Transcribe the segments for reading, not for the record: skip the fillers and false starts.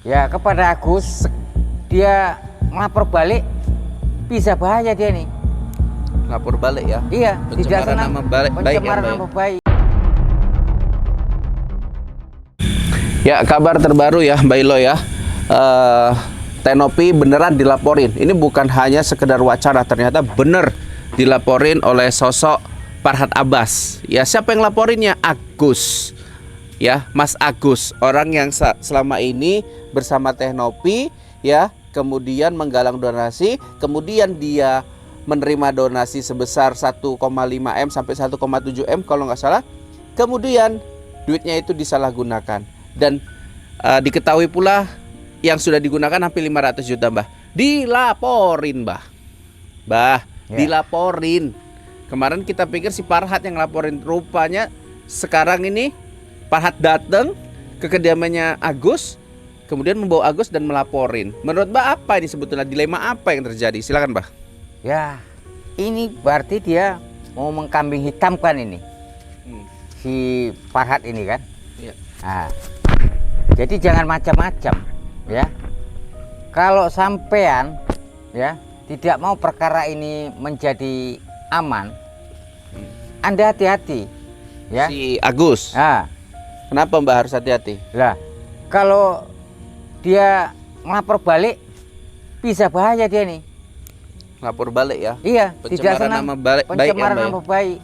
Ya kepada Agus, dia melapor balik, bisa bahaya dia nih. Lapor balik ya. Iya, tidak Pencemaran senang. nama baik ya, Pencemaran Mbak ya? nama baik. Ya, kabar terbaru ya, Mbak Ilo ya. Tenopi beneran dilaporin. Ini bukan hanya sekedar wacana, ternyata bener dilaporin oleh sosok Farhad Abbas. Ya, siapa yang laporinnya? Agus. Ya, Mas Agus, orang yang selama ini bersama Tenopi ya, kemudian menggalang donasi, kemudian dia menerima donasi sebesar 1,5 M sampai 1,7 M kalau nggak salah. Kemudian duitnya itu disalahgunakan dan diketahui pula yang sudah digunakan hampir 500 juta, Mbah. Dilaporin, Mbah. Ya. Dilaporin. Kemarin kita pikir si Farhad yang laporin, rupanya sekarang ini Farhad datang ke kediamannya Agus, kemudian membawa Agus dan melaporin. Menurut Mbak apa ini sebetulnya, dilema apa yang terjadi? Silakan, Mbah. Ya, ini berarti dia mau mengkambing hitamkan ini si Farhad ini kan. Ya. Nah, jadi jangan macam-macam ya. Kalau sampean ya tidak mau perkara ini menjadi aman, Anda hati-hati ya. Si Agus. Nah, Kenapa Mbak harus hati-hati? lah kalau dia melapor balik, bisa bahaya dia nih. Lapor balik ya. Iya, tidak Pencemaran senang. nama baik ya, Pencemaran Mbak ya? nama baik.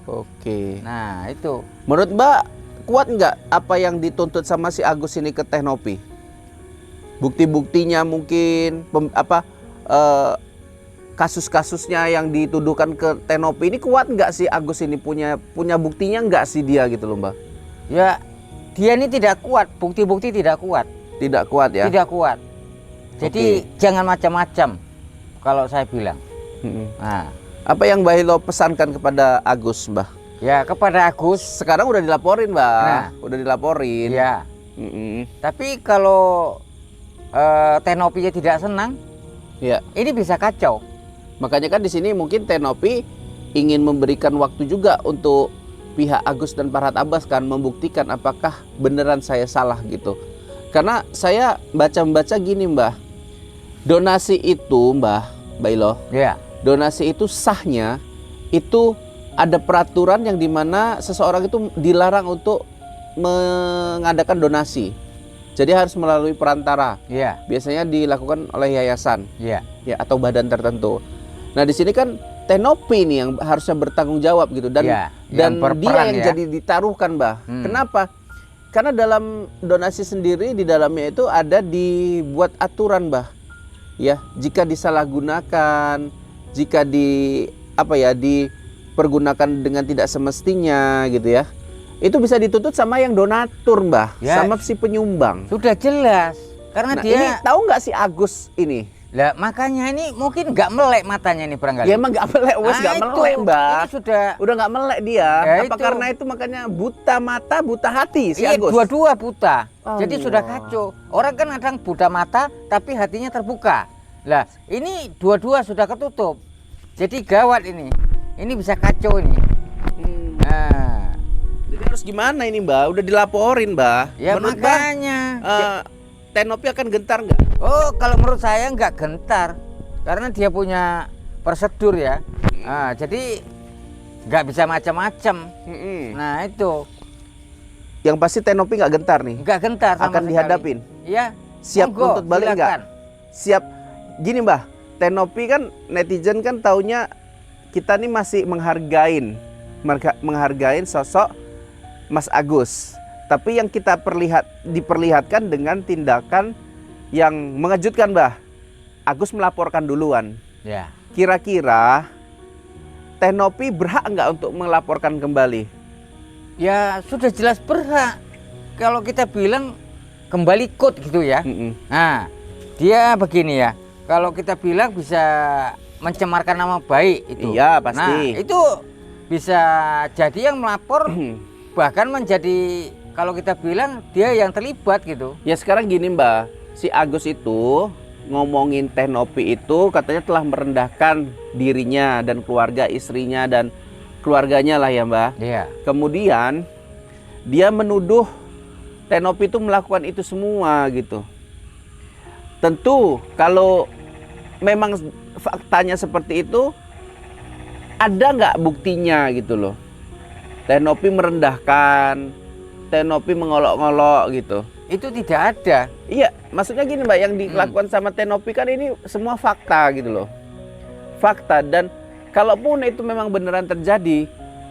Oke. Nah itu. Menurut Mbak kuat nggak apa yang dituntut sama si Agus ini ke Tenopi? Bukti-buktinya mungkin kasus-kasusnya yang dituduhkan ke Tenopi ini kuat nggak sih Agus ini punya buktinya nggak sih dia gitu loh, Mbak? Ya, dia ini tidak kuat, bukti-bukti tidak kuat. Tidak kuat ya? Tidak kuat. Jadi jangan macam-macam kalau saya bilang. Nah, apa yang Mbak Hilo pesankan kepada Agus, Mbak? ya kepada Agus, Sekarang udah dilaporin, Mbak. Nah. Udah dilaporin. ya. Tapi kalau Tenopi tidak senang, Ya. ini bisa kacau. Makanya kan di sini mungkin Tenopi ingin memberikan waktu juga untuk pihak Agus dan Farhad Abbas kan membuktikan apakah beneran saya salah gitu. Karena saya baca gini, Mbah. Donasi itu, Mbah Ilo, Ya. donasi itu sahnya itu ada peraturan yang dimana seseorang itu dilarang untuk mengadakan donasi. Jadi harus melalui perantara. Ya. Biasanya dilakukan oleh yayasan. Ya. Ya, atau badan tertentu. Nah, di sini kan Tenopi nih yang harusnya bertanggung jawab gitu dan Ya, dan yang dia berperan yang ya. jadi ditaruhkan, Mbah. Kenapa? Karena dalam donasi sendiri di dalamnya itu ada dibuat aturan, Mbah. Ya, jika disalahgunakan, jika dipergunakan dengan tidak semestinya gitu ya. Itu bisa dituntut sama yang donatur, Mbah, Ya. sama si penyumbang. Sudah jelas. Karena Nah, dia ini tahu nggak si Agus ini? lah makanya ini mungkin nggak melek matanya nih barangkali. Ya emang nggak melek, wes nggak itu, melek, Mbah. Ini sudah Udah nggak melek dia. Ya, Apa itu. karena itu makanya buta mata, buta hati si iya, Agus? dua-dua buta. Jadi Allah. sudah kacau. Orang kan kadang buta mata tapi hatinya terbuka. Lah, ini dua-dua sudah ketutup. Jadi gawat ini. Ini bisa kacau ini. Nah, Jadi harus gimana ini, Mbak? Udah dilaporin, Mbak. ya Menurut makanya. Mbak, Tenopi akan gentar nggak? Oh, kalau menurut saya nggak gentar. Karena dia punya prosedur ya. Nah, jadi nggak bisa macam-macam. Nah, itu Yang pasti Tenopi nggak gentar nih. nggak gentar sama Akan sekali. dihadapin. Iya. Siap Monggo, nuntut balik nggak? silakan. Siap. Gini, Mbah. Tenopi kan netizen kan taunya kita nih masih menghargain sosok Mas Agus. Tapi yang kita diperlihatkan dengan tindakan yang mengejutkan, Mbah. Agus melaporkan duluan. Ya. Kira-kira Tenopi berhak nggak untuk melaporkan kembali? Ya sudah jelas berhak. Kalau kita bilang kembali kode gitu ya. Nah, dia begini ya. Kalau kita bilang bisa mencemarkan nama baik itu. Iya, pasti. Nah, itu bisa jadi yang melapor bahkan menjadi kalau kita bilang dia yang terlibat gitu. Ya sekarang gini, Mbak. Si Agus itu ngomongin Tenopi itu katanya telah merendahkan dirinya dan keluarga istrinya dan keluarganya lah ya, Mbak. Iya. Kemudian dia menuduh Tenopi itu melakukan itu semua gitu. tentu kalau memang faktanya seperti itu, ada nggak buktinya gitu loh. Tenopi merendahkan, Tenopi mengolok-ngolok gitu. Itu tidak ada. Iya, maksudnya gini Mbak, yang dilakukan sama Tenopi kan ini semua fakta gitu loh. Fakta, dan kalaupun itu memang beneran terjadi,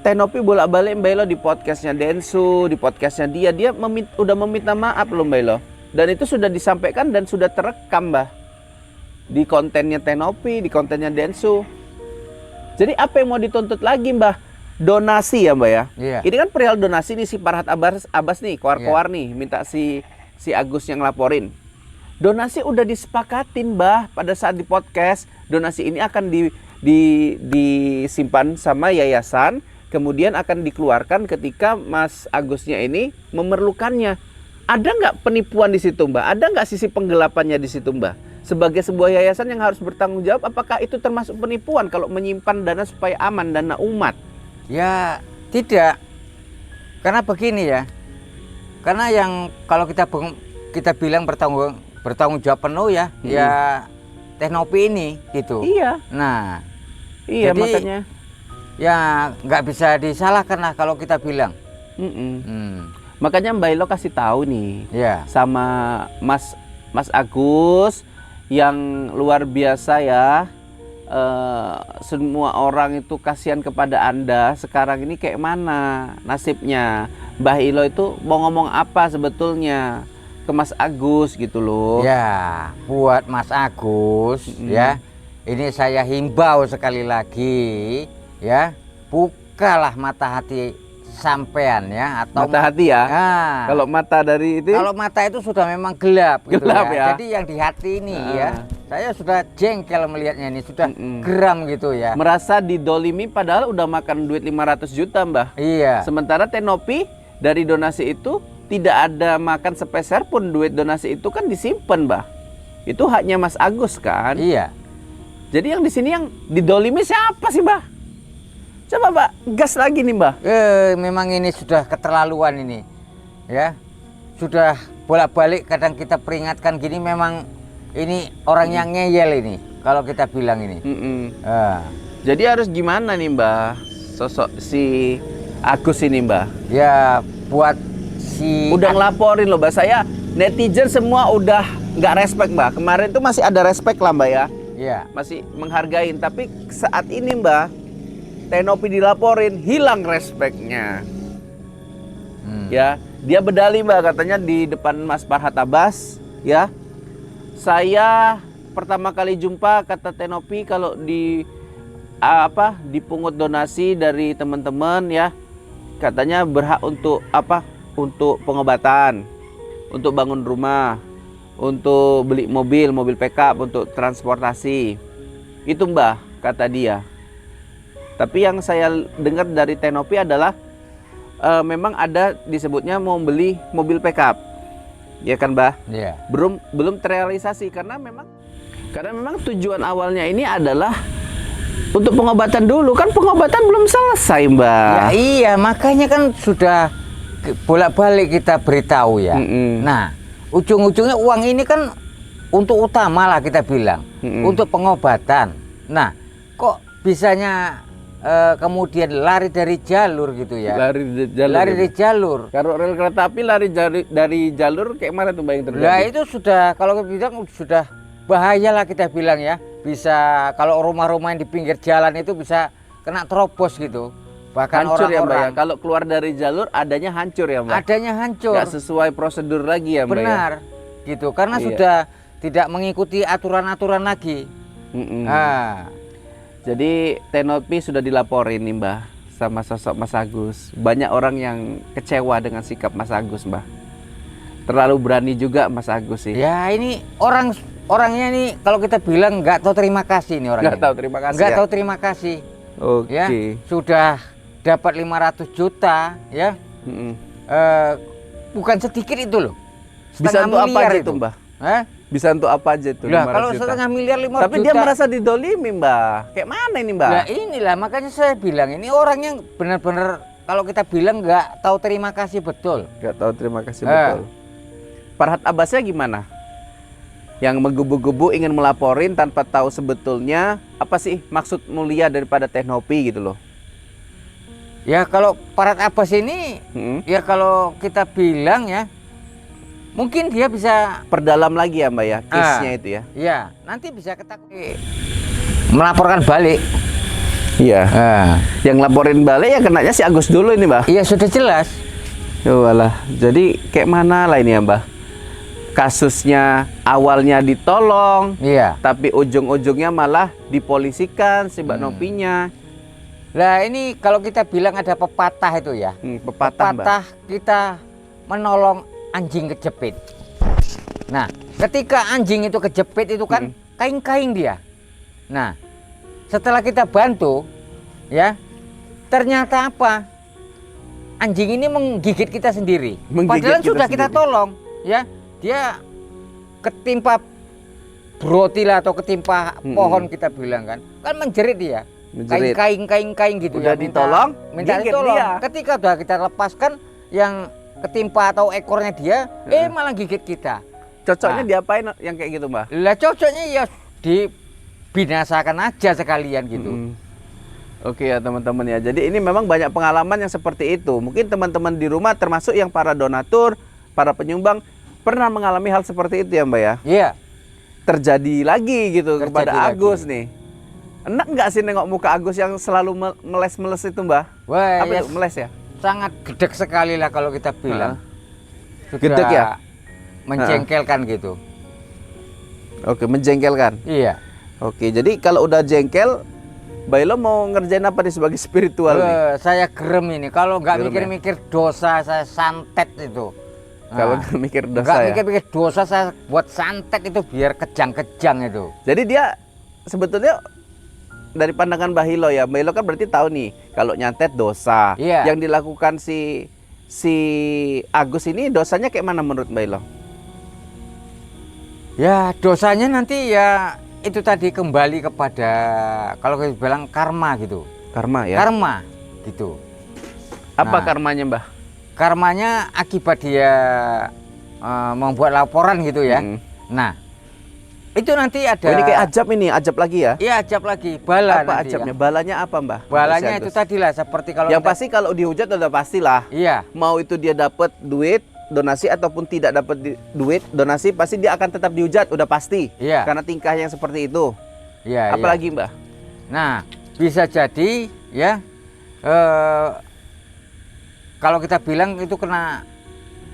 Tenopi bolak-balik Mbak Elo di podcastnya Densu, di podcastnya dia udah meminta maaf loh Mbak Elo. Dan itu sudah disampaikan dan sudah terekam Mbak. Di kontennya Tenopi, di kontennya Densu. Jadi apa yang mau dituntut lagi Mbak? Donasi ya Mbak ya. Iya. Ini kan perihal donasi nih, si Farhad Abbas nih, koar-koar nih, minta si Agus yang laporin. Donasi udah disepakatin Mbah pada saat di podcast. Donasi ini akan disimpan sama yayasan, kemudian akan dikeluarkan ketika Mas Agusnya ini memerlukannya. Ada nggak penipuan di situ Mbah? Ada nggak sisi penggelapannya di situ Mbah? Sebagai sebuah yayasan yang harus bertanggung jawab, apakah itu termasuk penipuan kalau menyimpan dana supaya aman, dana umat? Ya tidak, karena begini ya, karena yang kalau kita bilang bertanggung jawab penuh ya, ya Tenopi ini gitu. Iya. Nah, iya jadi, makanya. Ya nggak bisa disalahkan lah kalau kita bilang. Makanya Mbak Elo kasih tahu nih, Ya. sama Mas Agus yang luar biasa ya. Semua orang itu kasihan kepada Anda. Sekarang ini kayak mana nasibnya? Mbah Ilo itu mau ngomong apa sebetulnya ke Mas Agus gitu loh. Ya, buat Mas Agus ya. Ini saya himbau sekali lagi ya, bukalah mata hati sampean ya, atau mata hati ya. Nah, kalau mata dari itu, kalau mata itu sudah memang gelap gitu gelap ya. Jadi yang di hati ini ya, saya sudah jengkel melihatnya ini, sudah geram gitu ya. Merasa didolimi padahal udah makan duit 500 juta Mbah. Iya. Sementara Tenopi dari donasi itu tidak ada makan sepeser pun. Duit donasi itu kan disimpan Mbah. Itu haknya Mas Agus kan. Iya. Jadi yang di sini yang didolimi siapa sih Mbah? Coba Mbak, gas lagi nih Mbah. Memang ini sudah keterlaluan ini ya. Sudah bolak-balik kadang kita peringatkan gini, memang ini orang yang ngeyel ini kalau kita bilang ini. Jadi harus gimana nih Mbah sosok si Agus ini Mbah? Ya buat si udah ngelaporin loh Mbah, saya netizen semua udah nggak respect Mbah. Kemarin tuh masih ada respect lah Mbah ya. Iya. Masih menghargain, tapi saat ini Mbah Tenopi dilaporin, hilang respeknya. Ya, dia berdalih Mbak, katanya di depan Mas Farhad Abbas, ya. Saya pertama kali jumpa, kata Tenopi, kalau dipungut donasi dari teman-teman ya, katanya berhak untuk untuk pengobatan, untuk bangun rumah, untuk beli mobil pickup, untuk transportasi. Itu Mbah, kata dia. Tapi yang saya dengar dari Tenopi adalah memang ada disebutnya mau beli mobil pickup, ya kan Mbah? Iya. Belum terrealisasi karena memang tujuan awalnya ini adalah untuk pengobatan dulu, kan pengobatan belum selesai Mbah. Ya iya, makanya kan sudah bolak-balik kita beritahu ya. Nah, ujung-ujungnya uang ini kan untuk utama lah kita bilang, untuk pengobatan. Nah, kok bisanya kemudian lari dari jalur gitu ya. Lari dari jalur. Kalau rel kereta api lari dari jalur kayak mana tuh Mbak yang terjadi? Nah itu sudah, kalau kita bilang sudah bahaya lah kita bilang ya. Bisa kalau rumah-rumah yang di pinggir jalan itu bisa kena terobos gitu. Bahkan hancur ya Mbak ya. orang-orang. Kalau keluar dari jalur adanya hancur ya Mbak. Adanya hancur. Nggak sesuai prosedur lagi ya Mbak. Benar. Ya? Gitu. Karena sudah tidak mengikuti aturan-aturan lagi. Nah. Jadi Tenopi sudah dilaporin nih Mbah sama sosok Mas Agus. Banyak orang yang kecewa dengan sikap Mas Agus Mbah. Terlalu berani juga Mas Agus sih. Ya ini orangnya nih kalau kita bilang nggak tahu terima kasih nih orangnya. Nggak tahu terima kasih. Nggak ya? tahu terima kasih. Oke. Ya, sudah dapat 500 juta ya. Bukan sedikit itu loh. Bisa untuk apa aja itu Mbah? Bisa untuk apa aja itu? Nah, kalau 500 miliar 500 Tapi juta. dia merasa didolimi Mbah. Kayak mana ini Mbah? Nah inilah makanya saya bilang ini orang yang benar-benar kalau kita bilang nggak tahu terima kasih betul. Nggak tahu terima kasih betul. Farhad Abbasnya gimana? yang menggebu-gebu ingin melaporin tanpa tahu sebetulnya apa sih maksud mulia daripada Teknopi gitu loh. Ya kalau Farhad Abbas ini ya kalau kita bilang ya mungkin dia bisa Perdalam lagi ya Mbak ya case-nya itu ya. Ya, nanti bisa melaporkan balik. Iya. Yang laporin balik ya kenanya si Agus dulu ini Mbak. Iya sudah jelas. Walah, jadi kayak mana lah ini ya Mbak? Kasusnya awalnya ditolong, iya, tapi ujung-ujungnya malah dipolisikan si Mbak Nopinya. Nah ini kalau kita bilang ada pepatah itu ya, pepatah Mbak. Kita menolong anjing kejepit. Nah ketika anjing itu kejepit itu kan kaing-kaing dia. Nah setelah kita bantu ya, ternyata apa? Anjing ini menggigit kita sendiri. Padahal sudah kita tolong ya. Dia ketimpa brotila atau ketimpa pohon kita bilang kan menjerit dia, kaing gitu. Udah ya, ditolong, minta ditolong. Dia. Ketika udah kita lepaskan yang ketimpa atau ekornya dia, malah gigit kita. Cocoknya diapain yang kayak gitu Mbak? Lah cocoknya ya dibinasakan aja sekalian gitu. Oke ya teman-teman ya. Jadi ini memang banyak pengalaman yang seperti itu. Mungkin teman-teman di rumah termasuk yang para donatur, para penyumbang pernah mengalami hal seperti itu ya Mbak ya? Iya. Terjadi lagi gitu kepada Agus nih. Enak nggak sih nengok muka Agus yang selalu meles-meles itu Mbak? Wah, apa itu meles ya? Sangat gedek sekali lah kalau kita bilang. Gedek ya? Menjengkelkan gitu. Oke, menjengkelkan. Iya. Oke, jadi kalau udah jengkel, Bailo mau ngerjain apa nih sebagai spiritual nih? Saya gerem ini. Kalau nggak mikir-mikir dosa, saya santet itu. Kalau nggak mikir dosa ya? Mikir-mikir dosa, saya buat santet itu biar kejang-kejang itu. Jadi dia sebetulnya dari pandangan Mbah Hilo ya, Mbah Hilo kan berarti tahu nih kalau nyantet dosa. Iya. Yang dilakukan si Agus ini dosanya kayak mana menurut Mbah Hilo? Ya dosanya nanti ya itu tadi kembali kepada kalau kita bilang karma gitu. Karma ya? Karma gitu. Apa karmanya Mbah? Karmanya akibat dia membuat laporan gitu ya. Nah itu nanti ada. Ini kayak ajab ini, ajab lagi ya? Iya ajab lagi, bala. Apa ajabnya? Ya? Balanya apa Mbah? Balanya itu tadilah seperti kalau. Yang pasti kalau dihujat udah pastilah. Iya. Mau itu dia dapat duit, donasi ataupun tidak dapat duit, donasi pasti dia akan tetap dihujat, udah pasti. Iya. Karena tingkahnya yang seperti itu. Iya. Apalagi Mbah? Nah bisa jadi ya. Kalau kita bilang itu kena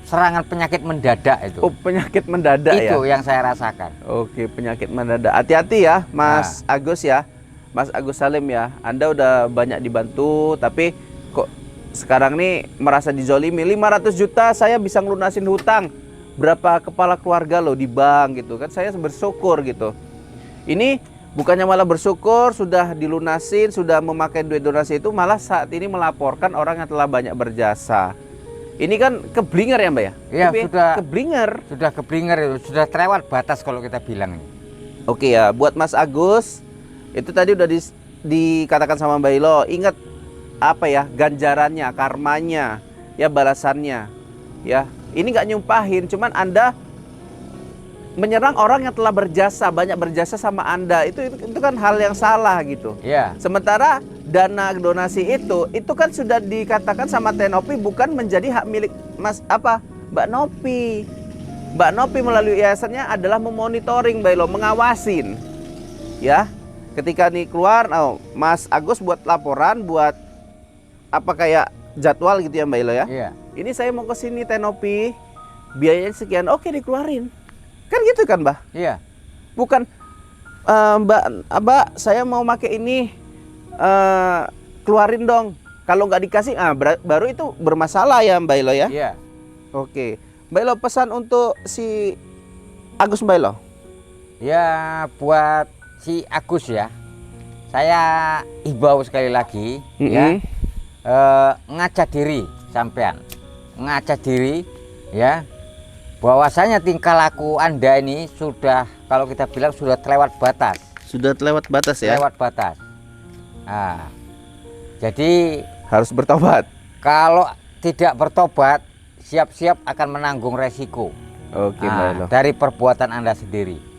serangan penyakit mendadak itu. Oh, penyakit mendadak ya? Itu yang saya rasakan. Oke, penyakit mendadak. Hati-hati ya, Mas Agus ya. Mas Agus Salim ya. Anda udah banyak dibantu, tapi kok sekarang nih merasa dizolimi. 500 juta saya bisa ngelunasin hutang. Berapa kepala keluarga loh di bank gitu kan. Saya bersyukur gitu. Ini bukannya malah bersyukur sudah dilunasin, sudah memakai duit donasi itu, malah saat ini melaporkan orang yang telah banyak berjasa. Ini kan keblinger ya Mbak ya? Iya sudah keblinger. Sudah keblinger itu, sudah terlewat batas kalau kita bilang. Oke ya, buat Mas Agus, itu tadi udah dikatakan sama Mbak Hilo, ingat apa ya ganjarannya, karmanya, ya balasannya. Ya, ini nggak nyumpahin, cuman Anda menyerang orang yang telah berjasa, banyak berjasa sama Anda, itu kan hal yang salah gitu. Iya. Sementara dana donasi itu kan sudah dikatakan sama Teknopi bukan menjadi hak milik Mbak Nopi. Mbak Nopi melalui yayasannya adalah memonitoring, mengawasin. Ya. Ketika nih keluar, Mas Agus buat laporan, buat apa kayak jadwal gitu ya Mbak Ilo ya. Iya. Ini saya mau ke sini Teknopi, biayanya sekian, oke dikeluarin. Kan gitu kan Mbak? Iya. Bukan Mbak saya mau pakai ini, keluarin dong. Kalau nggak dikasih, baru itu bermasalah ya Mbak Ilo ya? Iya. Oke. Mbak Ilo pesan untuk si Agus Mbak Ilo? Ya buat si Agus ya. Saya himbau sekali lagi ya. Ngaca diri sampean. Ngaca diri ya. Bahwasanya tingkah laku Anda ini sudah, kalau kita bilang sudah terlewat batas. Sudah terlewat batas ya? Lewat batas. Nah, jadi harus bertobat. Kalau tidak bertobat, siap-siap akan menanggung resiko. Oke, Mbak Elo. dari perbuatan Anda sendiri.